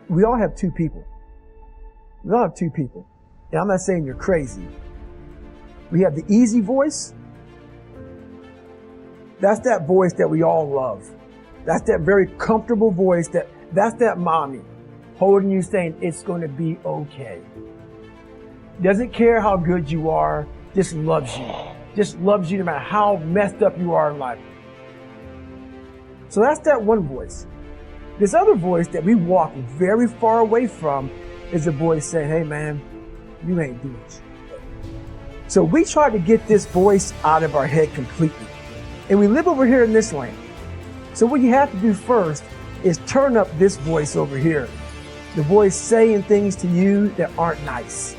we all have two people. We all have two people. And I'm not saying you're crazy. We have the easy voice. That's that voice that we all love. That's that very comfortable voice that's that mommy holding you saying it's going to be okay. Doesn't care how good you are, just loves you. Just loves you no matter how messed up you are in life. So that's that one voice. This other voice that we walk very far away from is a voice saying, hey man, you ain't doing shit. So we try to get this voice out of our head completely. And we live over here in this land. So what you have to do first is turn up this voice over here. The voice saying things to you that aren't nice.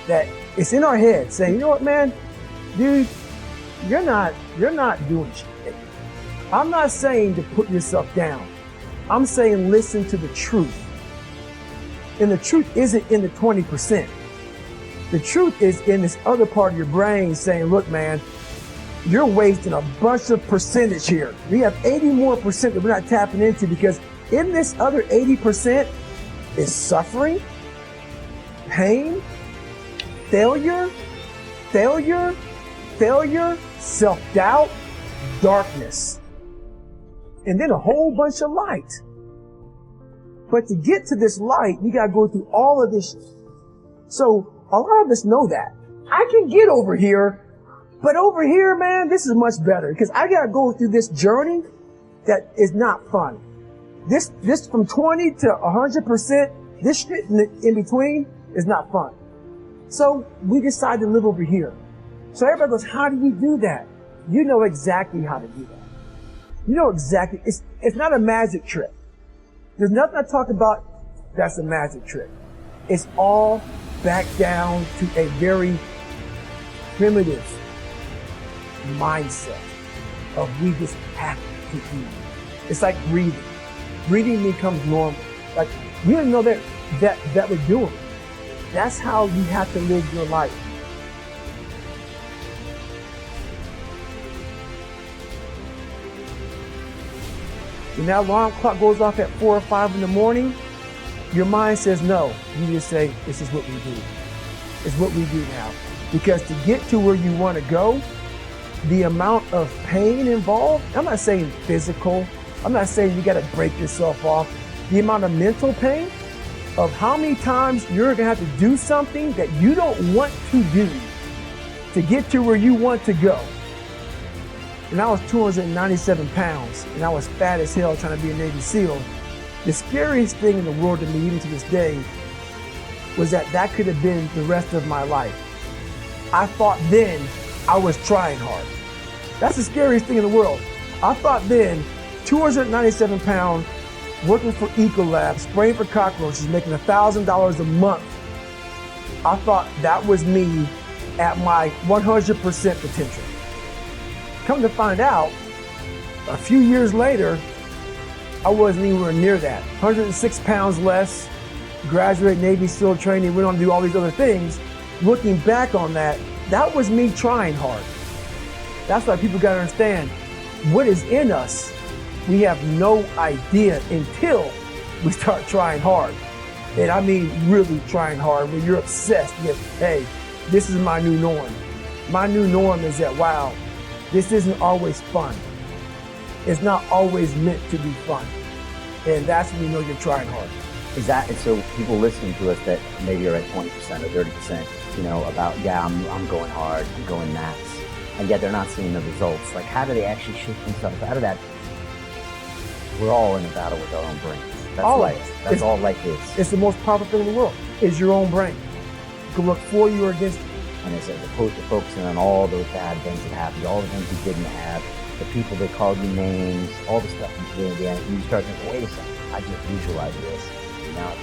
That it's in our head saying, you know what, man, dude, you're not doing shit. I'm not saying to put yourself down. I'm saying listen to the truth. And the truth isn't in the 20%. The truth is in this other part of your brain saying, look, man, you're wasting a bunch of percentage here. We have 80 more percent that we're not tapping into because in this other 80% is suffering, pain, failure, self-doubt, darkness, and then a whole bunch of light. But to get to this light, you gotta go through all of this. So a lot of us know that. I can get over here, but over here, man, this is much better because I gotta go through this journey that is not fun. This from 20 to 100%, this shit in between is not fun. So we decide to live over here. So everybody goes, how do you do that? You know exactly how to do that. You know exactly. It's not a magic trick. There's nothing I talk about that's a magic trick. It's all back down to a very primitive mindset of we just have to eat. It's like breathing. Breathing becomes normal. Like we didn't know that we're doing it. That's how you have to live your life. When that alarm clock goes off at 4 or 5 in the morning, your mind says no. You just say, this is what we do. It's what we do now. Because to get to where you want to go, the amount of pain involved, I'm not saying physical, I'm not saying you got to break yourself off. The amount of mental pain of how many times you're going to have to do something that you don't want to do to get to where you want to go. And I was 297 pounds and I was fat as hell trying to be a Navy SEAL. The scariest thing in the world to me, even to this day, was that could have been the rest of my life. I thought then I was trying hard. That's the scariest thing in the world. I thought then, 297 pounds, working for Ecolab, spraying for cockroaches, making $1,000 a month. I thought that was me at my 100% potential. Come to find out, a few years later, I wasn't anywhere near that. 106 pounds less, graduated Navy SEAL training, went on to do all these other things. Looking back on that, that was me trying hard. That's why people gotta understand, what is in us, we have no idea until we start trying hard. And I mean really trying hard, when you're obsessed with, hey, this is my new norm. My new norm is that, wow, this isn't always fun. It's not always meant to be fun. And that's when you know you're trying hard. Is that, and so people listening to us that maybe are at 20% or 30%, you know, about, yeah, I'm going hard, I'm going max, and yet they're not seeing the results. Like, how do they actually shift themselves out of that? We're all in a battle with our own brains. That's all life. That's all life is. It's the most powerful thing in the world, is your own brain. You can look for you or against you. And as opposed to focusing on all those bad things that happened, all the things you didn't have, the people that called you names, all the stuff you did, and you start thinking, wait a second, I just visualized this. And now